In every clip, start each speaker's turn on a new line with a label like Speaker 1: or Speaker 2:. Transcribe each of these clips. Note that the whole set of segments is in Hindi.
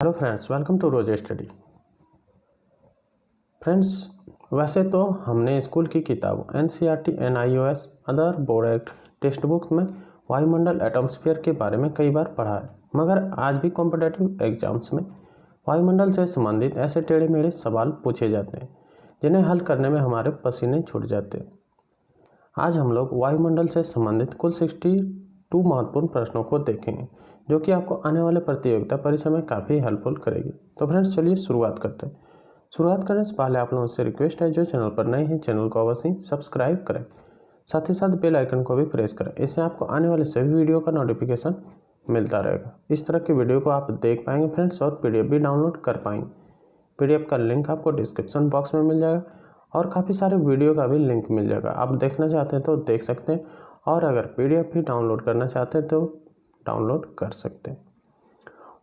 Speaker 1: Hello friends, welcome to Rose Study. Friends, वैसे तो हमने स्कूल की किताब NCERT, NIOS, other board act text books में वायुमंडल एटमॉस्फेयर के बारे में कई बार पढ़ा है, मगर आज भी कॉम्पिटिटिव एग्जाम्स में वायुमंडल से संबंधित ऐसे टेढ़े मेढ़े सवाल पूछे जाते हैं जिन्हें हल करने में हमारे पसीने छूट जाते हैं। आज हम लोग वायुमंडल से संबंधित कुल 62 महत्वपूर्ण प्रश्नों को देखेंगे, जो कि आपको आने वाले प्रतियोगिता परीक्षा में काफ़ी हेल्पफुल करेगी। तो फ्रेंड्स, चलिए शुरुआत करते हैं। शुरुआत करने से पहले आप लोगों से रिक्वेस्ट है, जो चैनल पर नए हैं चैनल को अवश्य सब्सक्राइब करें, साथ ही साथ बेल आइकन को भी प्रेस करें। इससे आपको आने वाले सभी वीडियो का नोटिफिकेशन मिलता रहेगा। इस तरह के वीडियो को आप देख पाएंगे फ्रेंड्स, और PDF भी डाउनलोड कर पाएंगे। PDF का लिंक आपको डिस्क्रिप्शन बॉक्स में मिल जाएगा और काफ़ी सारे वीडियो का भी लिंक मिल जाएगा। आप देखना चाहते हैं तो देख सकते हैं, और अगर PDF भी डाउनलोड करना चाहते हैं तो डाउनलोड कर सकते हैं।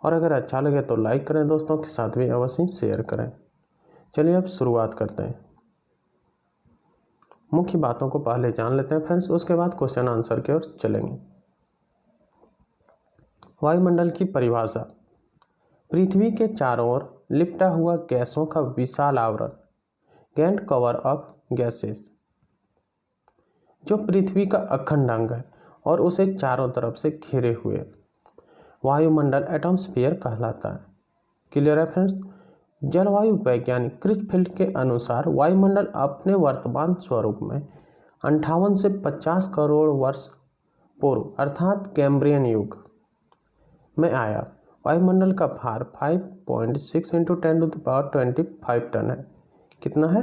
Speaker 1: और अगर अच्छा लगे तो लाइक करें, दोस्तों के साथ भी अवश्य शेयर करें। चलिए अब शुरुआत करते हैं। मुख्य बातों को पहले जान लेते हैं फ्रेंड्स, उसके बाद क्वेश्चन आंसर की ओर चलेंगे। वायुमंडल की परिभाषा: पृथ्वी के चारों ओर लिपटा हुआ गैसों का विशाल आवरण, गैंट कवर ऑफ गैसेस, जो पृथ्वी का अखंड अंग है और उसे चारों तरफ से घेरे हुए वायुमंडल एटमॉस्फेयर कहलाता है। क्लियर है फ्रेंड्स? जलवायु वैज्ञानिक क्रिचफील्ड के अनुसार वायुमंडल अपने वर्तमान स्वरूप में 58 से 50 करोड़ वर्ष पूर्व अर्थात कैम्ब्रियन युग में आया। वायुमंडल का भार 5.6 × 10⁻25 टन है। कितना है?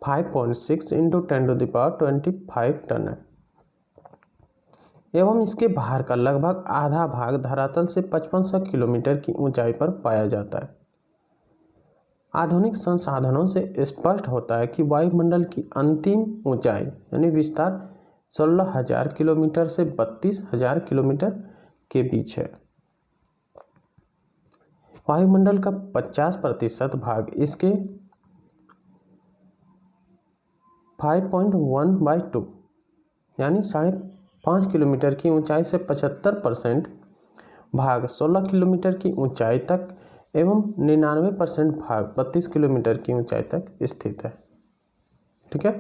Speaker 1: 5.6 × 10⁻25 टन है। एवं इसके भार का लगभग आधा भाग धरातल से 5500 किलोमीटर की ऊंचाई पर पाया जाता है। आधुनिक संसाधनों से स्पष्ट होता है कि वायुमंडल की अंतिम ऊंचाई यानी विस्तार 16,000 किलोमीटर से 32,000 किलोमीटर के बीच है। वायुमंडल का 50% भाग इसके 5.1/2 यानी 5.5 किलोमीटर की ऊंचाई से 75% भाग 16 किलोमीटर की ऊंचाई तक एवं 99% भाग 32 किलोमीटर की ऊंचाई तक स्थित है। ठीक है।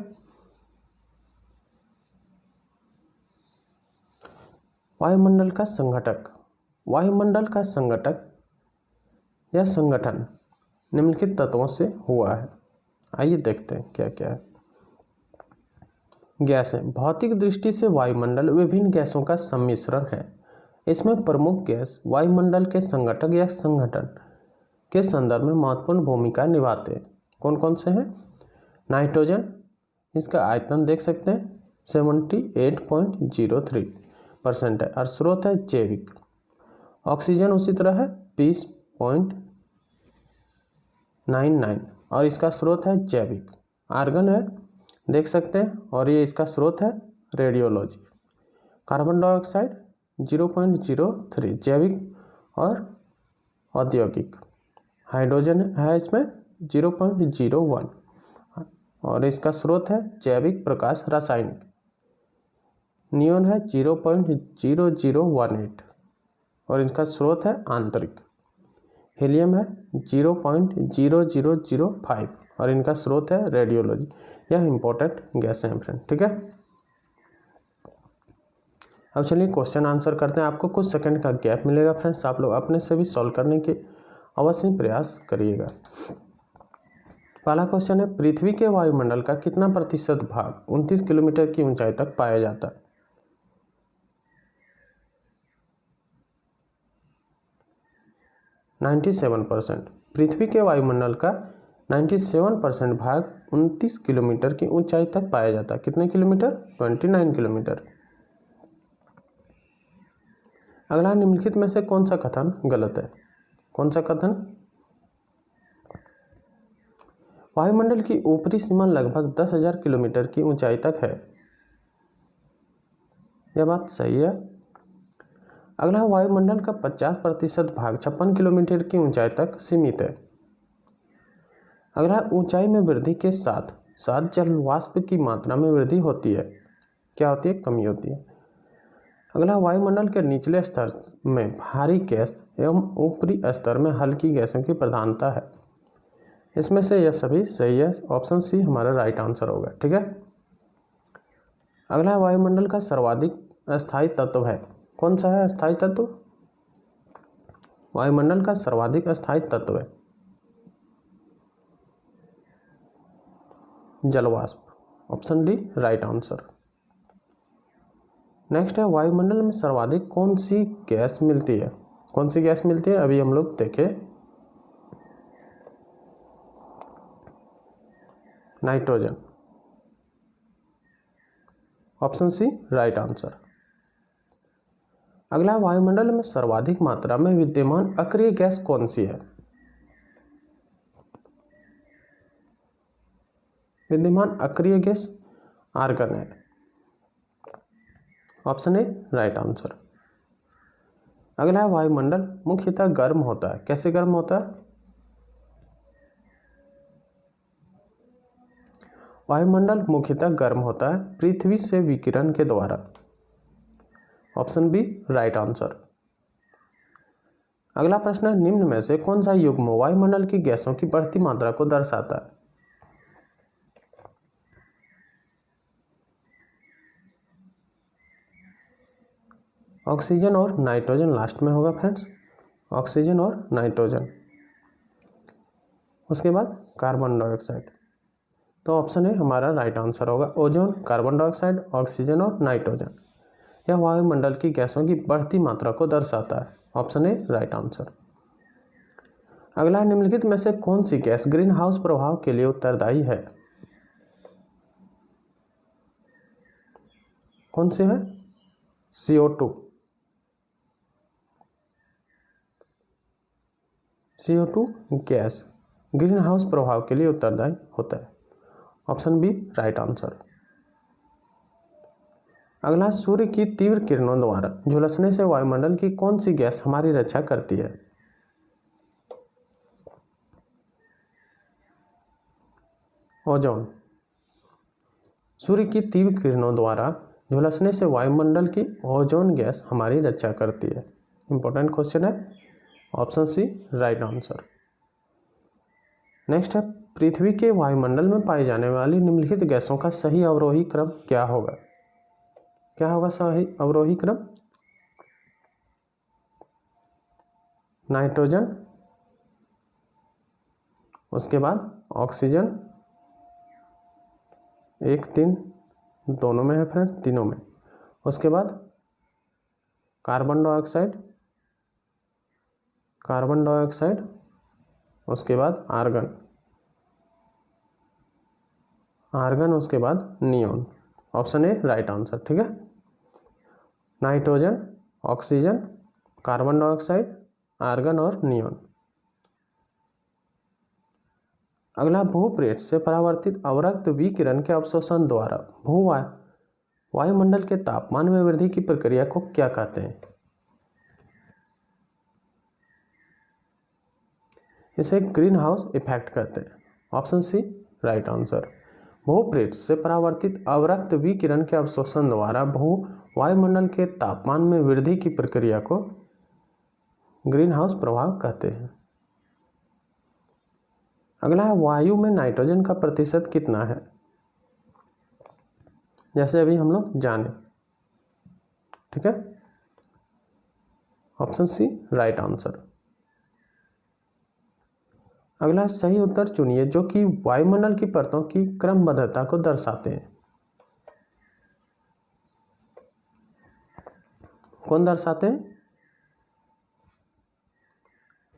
Speaker 1: वायुमंडल का संघटक: वायुमंडल का संघटक या संगठन निम्नलिखित तत्वों से हुआ है। आइए देखते हैं क्या क्या है। गैसें: भौतिक दृष्टि से वायुमंडल विभिन्न गैसों का सम्मिश्रण है। इसमें प्रमुख गैस वायुमंडल के संघटक या संगठन के संदर्भ में महत्वपूर्ण भूमिका निभाते हैं। कौन कौन से हैं? नाइट्रोजन, इसका आयतन देख सकते हैं 78.03% है और स्रोत है जैविक। ऑक्सीजन उसी तरह है 20.99 और इसका स्रोत है जैविक। आर्गन है देख सकते हैं और ये इसका स्रोत है रेडियोलॉजी। कार्बन डाइऑक्साइड 0.03 जैविक और औद्योगिक। हाइड्रोजन है इसमें 0.01 और इसका स्रोत है जैविक प्रकाश रासायनिक। नियोन है 0.0018 और इसका स्रोत है आंतरिक। हीलियम है 0.0005 और इनका स्रोत है रेडियोलॉजी। यह इंपॉर्टेंट गैस है फ्रेंड। ठीक है। अब चलिए क्वेश्चन आंसर करते हैं। आपको कुछ सेकंड का गैप मिलेगा फ्रेंड्स, आप लोग अपने से भी सॉल्व करने के अवश्य प्रयास करिएगा। पहला क्वेश्चन है, पृथ्वी के वायुमंडल का कितना प्रतिशत भाग 29 किलोमीटर की ऊंचाई तक पाया जाता है? (97%) पृथ्वी के वायुमंडल का 97% भाग 29 किलोमीटर की ऊंचाई तक पाया जाता है। कितने किलोमीटर? 29 किलोमीटर। अगला, निम्नलिखित में से कौन सा कथन गलत है? कौन सा कथन? वायुमंडल की ऊपरी सीमा लगभग 10,000 किलोमीटर की ऊंचाई तक है। यह बात सही है। अगला, वायुमंडल का 50% भाग 56 किलोमीटर की ऊंचाई तक सीमित है। अगला, ऊंचाई में वृद्धि के साथ साथ जल वाष्प की मात्रा में वृद्धि होती है। क्या होती है? कमी होती है। अगला, वायुमंडल के निचले स्तर में भारी गैस एवं ऊपरी स्तर में हल्की गैसों की प्रधानता है। इसमें से यह सभी सही है। ऑप्शन सी हमारा राइट आंसर होगा। ठीक है। अगला वायुमंडल का सर्वाधिक अस्थायी तत्व है। कौन सा है अस्थायी तत्व? वायुमंडल का सर्वाधिक अस्थायी तत्व है जलवाष्प। Option D right answer. Next है वायुमंडल में सर्वाधिक कौन सी गैस मिलती है? कौन सी गैस मिलती है अभी हम लोग देखें। Nitrogen. Option C right answer. अगला वायुमंडल में सर्वाधिक मात्रा में विद्यमान अक्रिय गैस कौन सी है? विद्यमान अक्रिय गैस आर्गन है। Option A right answer. अगला वायुमंडल मुख्यतः गर्म होता है। कैसे गर्म होता है? वायुमंडल मुख्यतः गर्म होता है पृथ्वी से विकिरण के द्वारा। Option B right answer. अगला प्रश्न है निम्न में से कौन सा युग्म वायुमंडल की गैसों की बढ़ती मात्रा को दर्शाता है? ऑक्सीजन और नाइट्रोजन लास्ट में होगा फ्रेंड्स। ऑक्सीजन और नाइट्रोजन। उसके बाद कार्बन डाइऑक्साइड। तो ऑप्शन ए हमारा राइट आंसर होगा। ओजोन, कार्बन डाइऑक्साइड, ऑक्सीजन और नाइट्रोजन यह वायुमंडल की गैसों की बढ़ती मात्रा को दर्शाता है। Option A right answer. अगला निम्नलिखित में से कौन सी गैस ग्रीन हाउस प्रभाव के लिए उत्तरदायी है? कौन सी है? CO2। CO2 gas green house प्रभाव के लिए उत्तरदायी होता है। Option B right answer. अगला सूर्य की तीव्र किरणों द्वारा झुलसने से वायुमंडल की कौन सी गैस हमारी रक्षा करती है? ओजोन। सूर्य की तीव्र किरणों द्वारा झुलसने से वायुमंडल की ओजोन गैस हमारी रक्षा करती है। इंपॉर्टेंट क्वेश्चन है। Option C right answer. Next है पृथ्वी के वायुमंडल में पाई जाने वाली निम्नलिखित गैसों का सही अवरोही क्रम क्या होगा? क्या होगा सही अवरोही क्रम? नाइट्रोजन, उसके बाद ऑक्सीजन, 1 3 दोनों में है फ्रेंड्स, तीनों में। उसके बाद कार्बन डाइऑक्साइड, उसके बाद आर्गन, उसके बाद neon. Option A right answer. ठीक है। Nitrogen, oxygen, carbon dioxide, argon और नियोन। अगला भूपृष्ठ से परावर्तित अवरक्त विकिरण के अवशोषण द्वारा वायुमंडल के तापमान में वृद्धि की प्रक्रिया को क्या कहते हैं? इसे ग्रीन हाउस इफेक्ट कहते हैं। Option C right answer. भूपृष्ठ से परावर्तित अवरक्त विकिरण के अवशोषण द्वारा वायुमंडल के तापमान में वृद्धि की प्रक्रिया को ग्रीन हाउस प्रभाव कहते हैं। अगला है वायु में नाइट्रोजन का प्रतिशत कितना है? जैसे अभी हम लोग जाने। ठीक है। Option C right answer. अगला सही उत्तर चुनिए जो कि वायुमंडल की परतों की क्रमबद्धता को दर्शाते हैं। कौन दर्शाते हैं?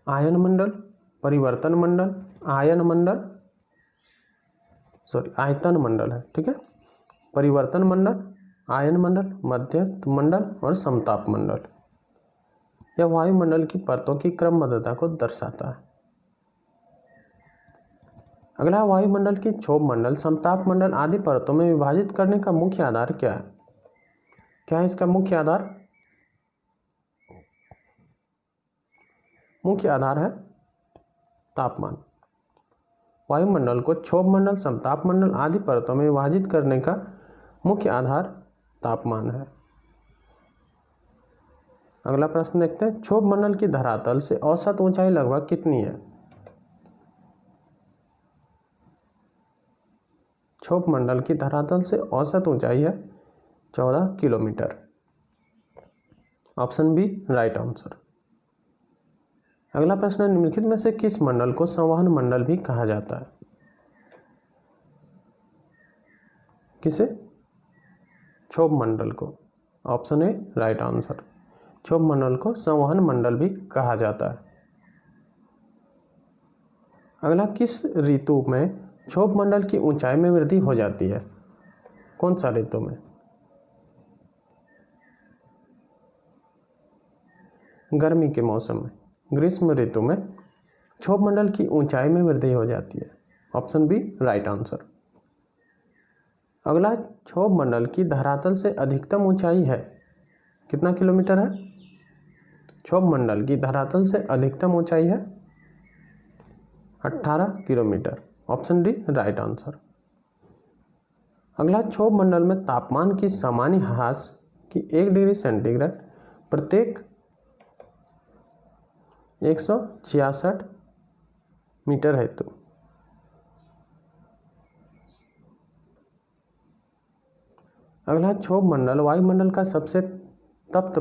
Speaker 1: आयन मंडल, परिवर्तन मंडल, आयतन मंडल है। ठीक है। परिवर्तन मंडल, आयन मंडल, मध्यस्थ मंडल और समताप मंडल यह वायुमंडल की परतों की क्रमबद्धता को दर्शाता है। अगला वायुमंडल की क्षोभ मंडल, समताप मंडल आदि परतों में विभाजित करने का मुख्य आधार क्या है? क्या है इसका मुख्य आधार? मुख्य आधार है तापमान। वायुमंडल को क्षोभ मंडल, समताप मंडल आदि परतों में विभाजित करने का मुख्य आधार तापमान है। अगला प्रश्न देखते हैं, क्षोभ मंडल की धरातल से औसत ऊंचाई लगभग कितनी है? क्षोभ मंडल की धरातल से औसत ऊंचाई है 14 kilometre. Option B right answer. अगला प्रश्न है, निम्नलिखित में से किस मंडल को संवहन मंडल भी कहा जाता है? किसे? क्षोभ मंडल को। Option A right answer. क्षोभ मंडल को संवहन मंडल भी कहा जाता है। अगला, किस ऋतु में क्षोभ मंडल की ऊंचाई में वृद्धि हो जाती है? कौन सा ऋतु में? गर्मी के मौसम में, ग्रीष्म ऋतु में क्षोभ मंडल की ऊंचाई में वृद्धि हो जाती है। Option B right answer. अगला, क्षोभ मंडल की धरातल से अधिकतम ऊंचाई है कितना किलोमीटर है? क्षोभ मंडल की धरातल से अधिकतम ऊंचाई है 18 kilometre. Option D right answer. अगला, क्षोभ मंडल में तापमान की सामान्य ह्रास की 1 डिग्री सेंटीग्रेड प्रत्येक 166 मीटर हेतु अगला, क्षोभ मंडल वायुमंडल का सबसे तप्त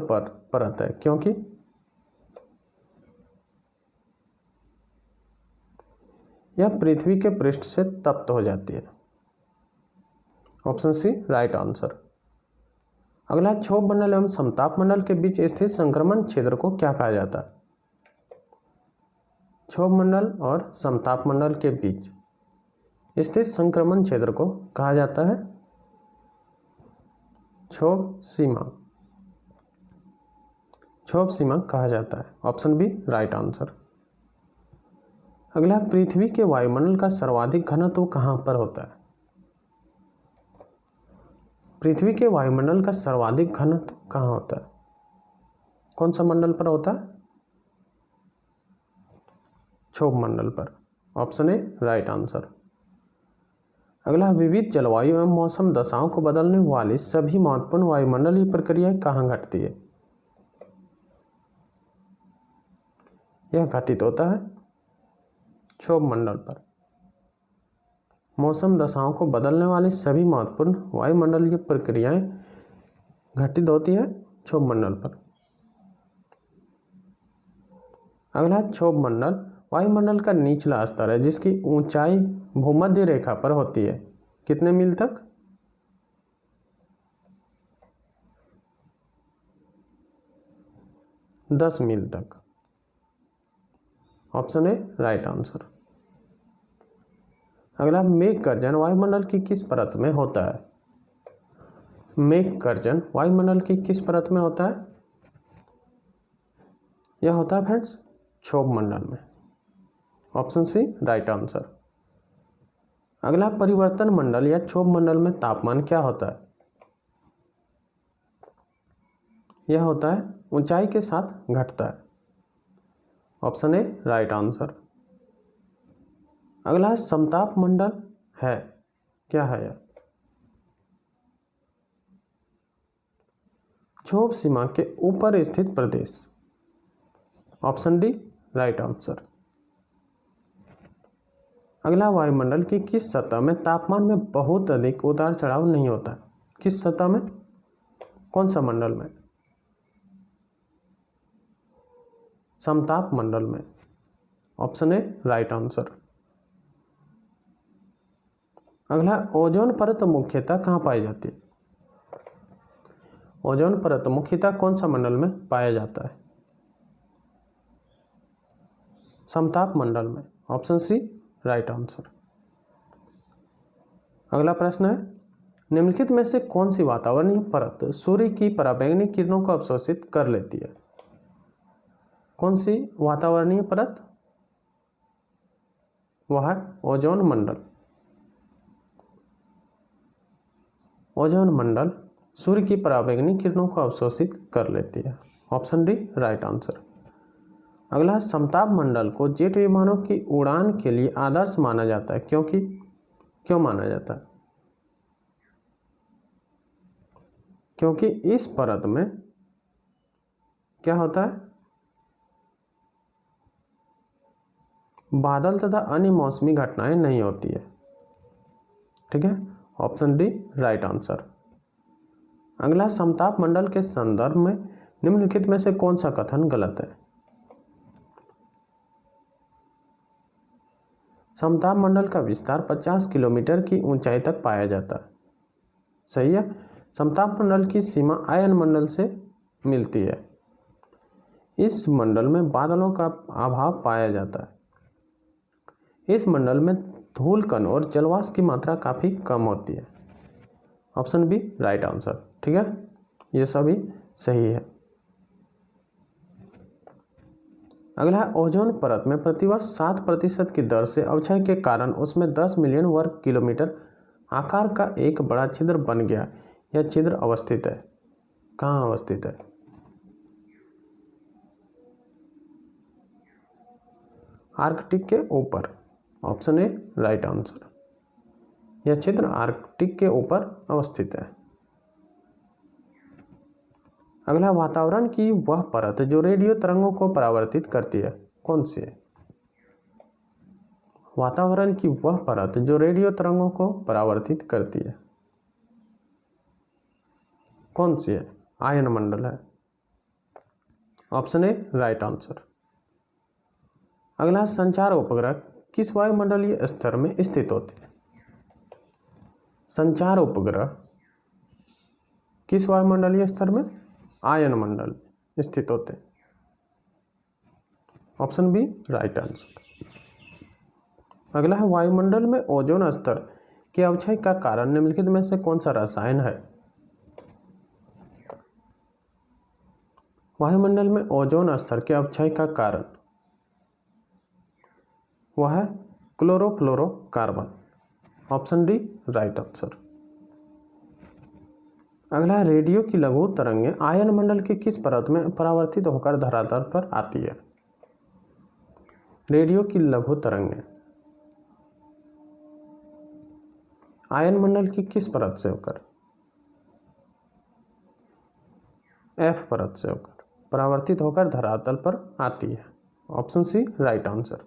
Speaker 1: परत है क्योंकि? यह पृथ्वी के पृष्ठ से तप्त हो जाती है। Option C right answer. अगला, क्षोभ मंडल एवं समताप मंडल के बीच स्थित संक्रमण क्षेत्र को क्या कहा जाता है? क्षोभ मंडल और समताप मंडल के बीच स्थित संक्रमण क्षेत्र को कहा जाता है क्षोभ सीमा। क्षोभ सीमा कहा जाता है। Option B right answer. अगला, पृथ्वी के वायुमंडल का सर्वाधिक घनत्व कहां पर होता है? पृथ्वी के वायुमंडल का सर्वाधिक घनत्व कहां होता है? कौन सा मंडल पर होता है? क्षोभ मंडल पर। Option A right answer. अगला, विविध जलवायु एवं मौसम दशाओं को बदलने वाली सभी महत्वपूर्ण वायुमंडलीय प्रक्रियाएं कहां घटती है? यह घटित होता है क्षोभ मंडल पर। मौसम दशाओं को बदलने वाली सभी महत्वपूर्ण वायुमंडलीय प्रक्रियाएं घटित होती है क्षोभ मंडल पर। अगला, क्षोभ मंडल वायुमंडल का निचला स्तर है जिसकी ऊंचाई भूमध्य रेखा पर होती है कितने मील तक? 10 मील तक। Option A right answer. अगला, मेघ गर्जन वायुमंडल की किस परत में होता है? मेघ गर्जन वायुमंडल की किस परत में होता है? यह होता है फ्रेंड्स क्षोभ मंडल में। Option C right answer. अगला, परिवर्तन मंडल या क्षोभ मंडल में तापमान क्या होता है? यह होता है ऊंचाई के साथ घटता है। Option A right answer. अगला, समताप मंडल है क्या है? यह क्षोभ सीमा के ऊपर स्थित प्रदेश। Option D right answer. अगला, वायुमंडल की किस सतह में तापमान में बहुत अधिक उतार चढ़ाव नहीं होता? किस सतह में? कौन सा मंडल में? समताप मंडल में। Option A right answer. अगला, ओजोन परत मुख्यतः कहाँ पाई जाती है? ओजोन परत मुख्यतः कौन सा मंडल में पाया जाता है? समताप मंडल में। Option C right answer. अगला प्रश्न है, निम्नलिखित में से कौन सी वातावरणीय परत सूर्य की पराबैंगनी किरणों को अवशोषित कर लेती है? कौन सी वातावरणीय परत? वह है ओजोन मंडल। ओजोन मंडल सूर्य की पराबैंगनी किरणों को अवशोषित कर लेती है। Option D right answer. अगला, समताप मंडल को जेट विमानों की उड़ान के लिए आदर्श माना जाता है क्यों माना जाता है? क्योंकि इस परत में क्या होता है? बादल तथा अन्य मौसमी घटनाएं नहीं होती है। ठीक है, ऑप्शन डी राइट आंसर। अगला, समताप मंडल के संदर्भ में निम्नलिखित में से कौन सा कथन गलत है? समताप मंडल का विस्तार 50 किलोमीटर की ऊंचाई तक पाया जाता है। सही है। समताप मंडल की सीमा आयन मंडल से मिलती है। इस मंडल में बादलों का अभाव पाया जाता है। इस मंडल में धूल कण और जलवाष्प की मात्रा काफी कम होती है। Option B right answer. ठीक है, ये सभी सही है। अगला है, ओजोन परत में प्रतिवर्ष 7% की दर से अवक्षय के कारण उसमें 10 मिलियन वर्ग किलोमीटर आकार का एक बड़ा छिद्र बन गया। यह छिद्र अवस्थित है। कहाँ अवस्थित है? आर्कटिक के ऊपर। Option A right answer. यह छिद्र आर्कटिक के ऊपर अवस्थित है। अगला, वातावरण की वह परत जो रेडियो तरंगों को परावर्तित करती है, कौन सी है? वातावरण की वह परत जो रेडियो तरंगों को परावर्तित करती है, कौन सी है? आयन मंडल है। Option A right answer. अगला, संचार उपग्रह किस वायुमंडलीय स्तर में स्थित होते हैं? संचार उपग्रह किस वायुमंडलीय स्तर में? आयन मंडल में स्थित होते हैं। Option B right answer. अगला है, वायुमंडल में ओजोन स्तर के अवक्षय का कारण निम्नलिखित में से कौन सा रसायन है? वायुमंडल में ओजोन स्तर के अवक्षय का कारण वह है chlorofluorocarbon. Option D right answer. अगला, रेडियो की लघु तरंगें आयन मंडल की किस परत में परावर्तित होकर धरातल पर आती है? रेडियो की लघु तरंगें आयन मंडल की किस परत से होकर? एफ परत से होकर परावर्तित होकर धरातल पर आती है। Option C right answer.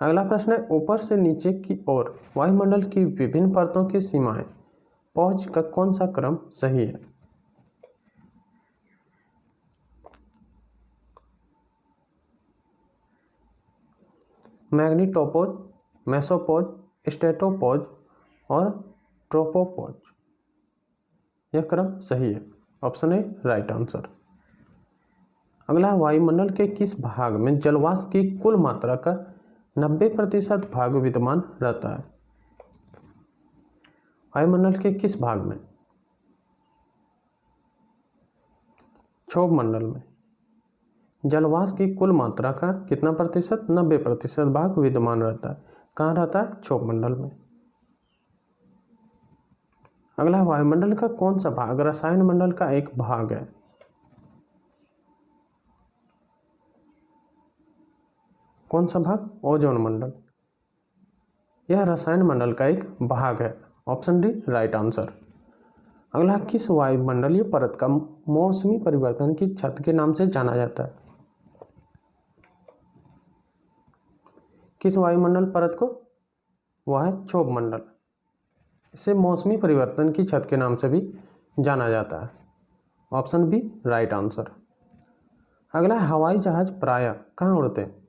Speaker 1: अगला प्रश्न है, ऊपर से नीचे की ओर वायुमंडल की विभिन्न परतों की सीमाएं पहुंच का कौन सा क्रम सही है? मैग्नीटोपोज, मेसोपोज, स्टेटोपोज और ट्रोपोपोज। यह क्रम सही है। Option A right answer. अगला, वायुमंडल के किस भाग में जलवाष्प की कुल मात्रा का 90% भाग विद्यमान रहता है? वायुमंडल के किस भाग में? क्षोभ मंडल में जलवाष्प की कुल मात्रा का कितना प्रतिशत? 90% भाग विद्यमान रहता है। कहाँ रहता है? क्षोभ मंडल में। अगला, वायुमंडल का कौन सा भाग रसायन मंडल का एक भाग है? कौन सा भाग? ओजोन मंडल। यह रसायन मंडल का एक भाग है। Option D right answer. अगला, किस वायुमंडलीय परत का मौसमी परिवर्तन की छत के नाम से जाना जाता है? किस वायुमंडल परत को? वह है क्षोभ मंडल। इसे मौसमी परिवर्तन की छत के नाम से भी जाना जाता है। Option B right answer. अगला, हवाई जहाज प्रायः कहाँ उड़ते हैं?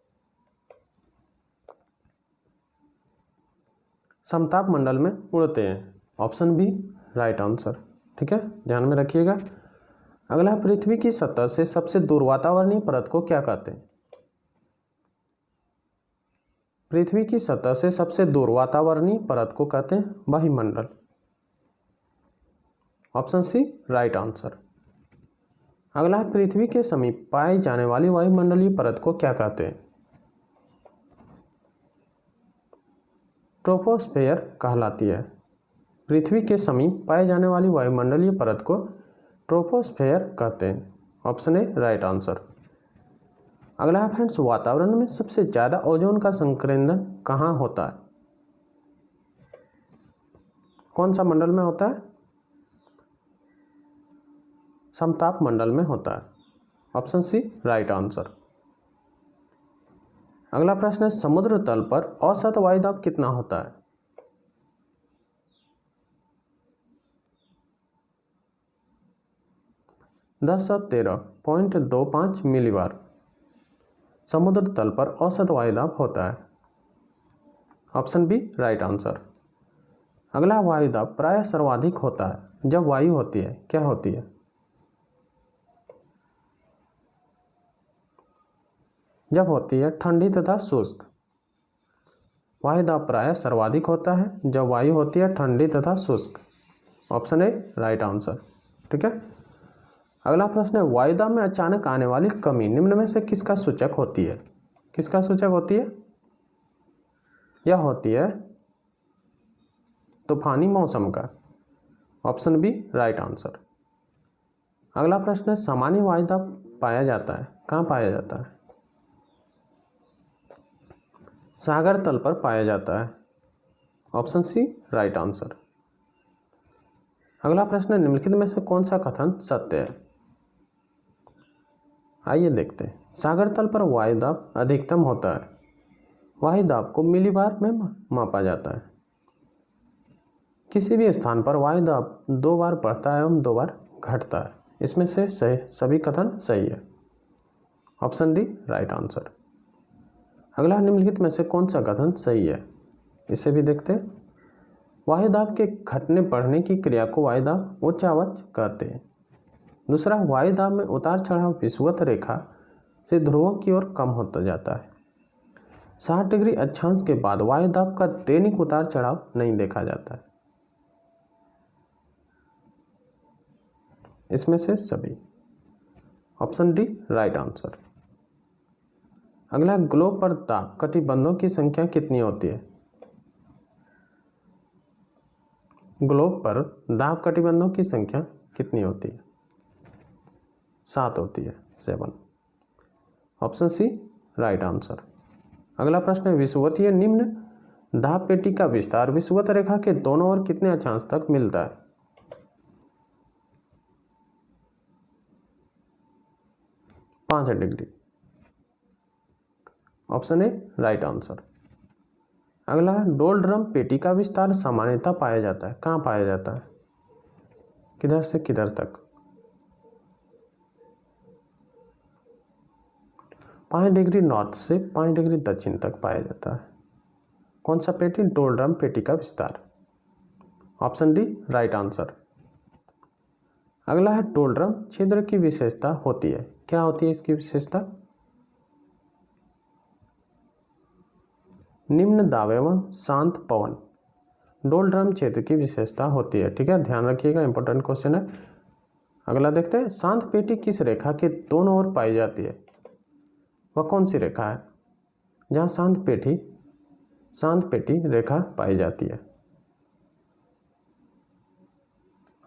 Speaker 1: समताप मंडल में उड़ते हैं। Option B right answer. ठीक है, ध्यान में रखिएगा। अगला, पृथ्वी की सतह से सबसे दूर वातावरणीय परत को क्या कहते हैं? पृथ्वी की सतह से सबसे दूर वातावरणीय परत को कहते हैं वायुमंडल। Option C right answer. अगला, पृथ्वी के समीप पाई जाने वाली वायुमंडलीय परत को क्या कहते हैं? ट्रोपोस्फेयर कहलाती है। पृथ्वी के समीप पाए जाने वाली वायुमंडलीय परत को ट्रोपोस्फेयर कहते हैं। Option A right answer. अगला फ्रेंड्स, वातावरण में सबसे ज्यादा ओजोन का संकेंद्रण कहाँ होता है? कौन सा मंडल में होता है? समताप मंडल में होता है। Option C right answer. अगला प्रश्न है, समुद्र तल पर औसत वायुदाब कितना होता है? दस 13.25 मिलीबार समुद्र तल पर औसत वायुदाब होता है। Option B right answer. अगला, वायुदाब प्रायः सर्वाधिक होता है जब वायु होती है, क्या होती है? जब होती है ठंडी तथा शुष्क। वायुदाब प्रायः सर्वाधिक होता है जब वायु होती है ठंडी तथा शुष्क। Option A right answer. ठीक है। अगला प्रश्न है, वायुदाब में अचानक आने वाली कमी निम्न में से किसका सूचक होती है? किसका सूचक होती है? यह होती है तूफानी मौसम का। Option B right answer. अगला प्रश्न है, सामान्य वायुदाब पाया जाता है, कहाँ पाया जाता है? सागर तल पर पाया जाता है। Option C right answer. अगला प्रश्न है, निम्नलिखित में से कौन सा कथन सत्य है? आइए देखते हैं। सागर तल पर वायुदाब अधिकतम होता है। वायुदाब को मिलीबार में मापा जाता है। किसी भी स्थान पर वायुदाब 2 बार बढ़ता है एवं 2 बार घटता है। इसमें से सभी कथन सही है। Option D right answer. अगला, निम्नलिखित में से कौन सा कथन सही है? इसे भी देखते हैं। वायुदाब के घटने बढ़ने की क्रिया को वायुदाब उच्चावच कहते हैं। दूसरा, वायुदाब में उतार चढ़ाव विषुवत रेखा से ध्रुवों की ओर कम होता जाता है। 60 डिग्री अक्षांश के बाद वायुदाब का दैनिक उतार चढ़ाव नहीं देखा जाता है। इसमें से सभी। Option D right answer. अगला, ग्लोब पर दाब कटिबंधों की संख्या कितनी होती है? ग्लोब पर दाब कटिबंधों की संख्या कितनी होती है? 7 होती है, 7। Option C right answer. अगला प्रश्न है, विषुवतीय निम्न दाब पेटी का विस्तार विषुवत रेखा के दोनों ओर कितने अक्षांश तक मिलता है? 5 degree. Option A right answer. अगला, डोल ड्रम पेटी का विस्तार सामान्यतः पाया जाता है, कहाँ पाया जाता है? किधर से किधर तक? 5 डिग्री नॉर्थ से 5 डिग्री दक्षिण तक पाया जाता है। कौन सा पेटी? डोल ड्रम पेटी का विस्तार। Option D right answer. अगला है, डोल ड्रम छिद्र की विशेषता होती है, क्या होती है इसकी विशेषता? निम्न दाब एवं शांत पवन डोल ड्रम क्षेत्र की विशेषता होती है। ठीक है, ध्यान रखिएगा, इंपॉर्टेंट क्वेश्चन है। अगला देखते हैं, शांत पेटी किस रेखा के दोनों ओर पाई जाती है? वह कौन सी रेखा है जहां शांत पेटी रेखा पाई जाती है?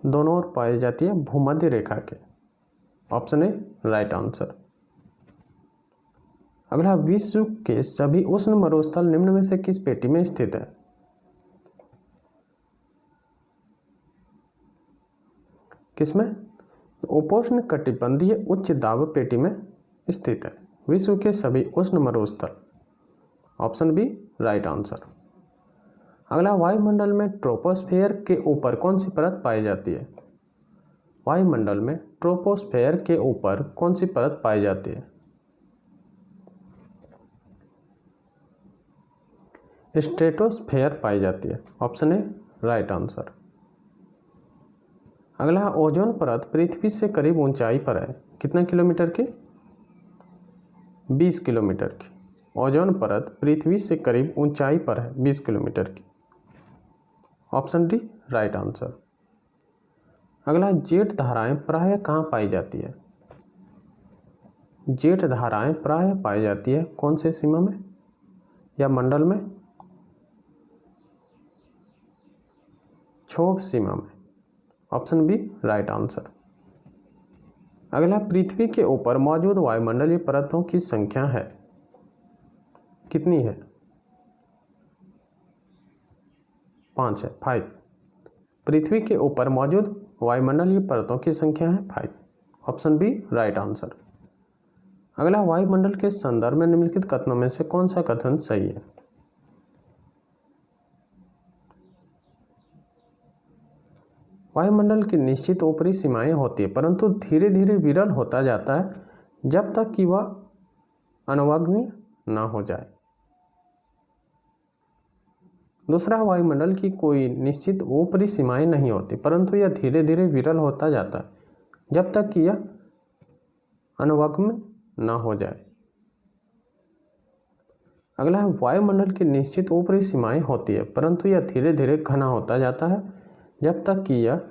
Speaker 1: दोनों ओर पाई जाती है भूमध्य रेखा के। Option A right answer. अगला, विश्व के सभी उष्ण मरुस्थल निम्न में से किस पेटी में स्थित है? किसमें? उपोष्ण कटिबंधीय उच्च दाब पेटी में स्थित है विश्व के सभी उष्ण मरुस्थल। Option B right answer. अगला, वायुमंडल में ट्रोपोस्फेयर के ऊपर कौन सी परत पाई जाती है? वायुमंडल में ट्रोपोस्फेयर के ऊपर कौन सी परत पाई जाती है? स्ट्रेटोस्फेयर पाई जाती है। Option A right answer. अगला, ओजोन परत पृथ्वी से करीब ऊंचाई पर है, कितना किलोमीटर की? 20 किलोमीटर की। ओजोन परत पृथ्वी से करीब ऊंचाई पर है 20 किलोमीटर की। Option D right answer. अगला, जेट धाराएं प्रायः कहाँ पाई जाती है? जेट धाराएं प्रायः पाई जाती है कौन से सीमा में या मंडल में? क्षोभ सीमा में। Option B right answer. अगला, पृथ्वी के ऊपर मौजूद वायुमंडलीय परतों की संख्या है, कितनी है? 5 है, 5। पृथ्वी के ऊपर मौजूद वायुमंडलीय परतों की संख्या है 5। Option B right answer. अगला, वायुमंडल के संदर्भ में निम्नलिखित कथनों में से कौन सा कथन सही है? वायुमंडल की निश्चित ऊपरी सीमाएं होती है परंतु धीरे धीरे विरल होता जाता है जब तक कि वह अनवग्न्य न हो जाए। दूसरा, वायुमंडल की कोई निश्चित ऊपरी सीमाएं नहीं होती परंतु यह धीरे धीरे विरल होता जाता है जब तक कि यह अनवग्न न हो जाए। अगला है, वायुमंडल की निश्चित ऊपरी सीमाएं होती है परंतु यह धीरे धीरे घना होता जाता है जब तक कि यह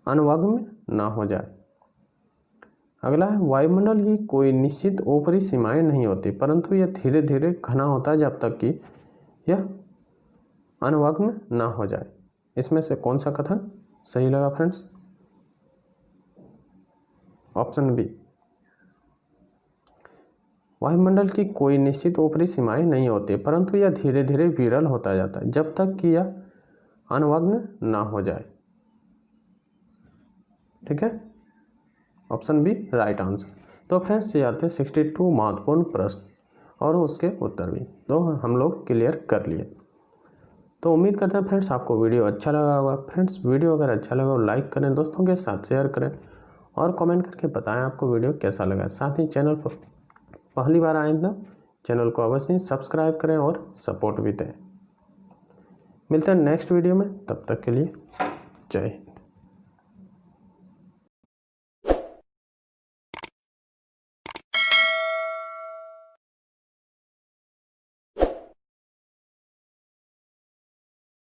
Speaker 1: अनवग्न न हो जाए। अगला है, वायुमंडल की कोई निश्चित ऊपरी सीमाएं नहीं होती परंतु यह धीरे धीरे घना होता है जब तक कि यह अनवग्न न हो जाए। इसमें से कौन सा कथन सही लगा फ्रेंड्स? ऑप्शन बी, वायुमंडल की कोई निश्चित ऊपरी सीमाएं नहीं होती परंतु यह धीरे धीरे विरल होता जाता है जब तक कि यह अनवग्न न हो जाए। ठीक है, ऑप्शन बी राइट आंसर। तो फ्रेंड्स, ये आते 62 महत्वपूर्ण प्रश्न और उसके उत्तर भी तो हम लोग क्लियर कर लिए। तो उम्मीद करते हैं फ्रेंड्स आपको वीडियो अच्छा लगा होगा। फ्रेंड्स, वीडियो अगर अच्छा लगा हो लाइक करें, दोस्तों के साथ शेयर करें और कमेंट करके बताएं आपको वीडियो कैसा लगा। साथ ही चैनल पर पहली बार आए तो चैनल को अवश्य सब्सक्राइब करें और सपोर्ट भी दें। मिलते हैं नेक्स्ट वीडियो में, तब तक के लिए जय हिंद।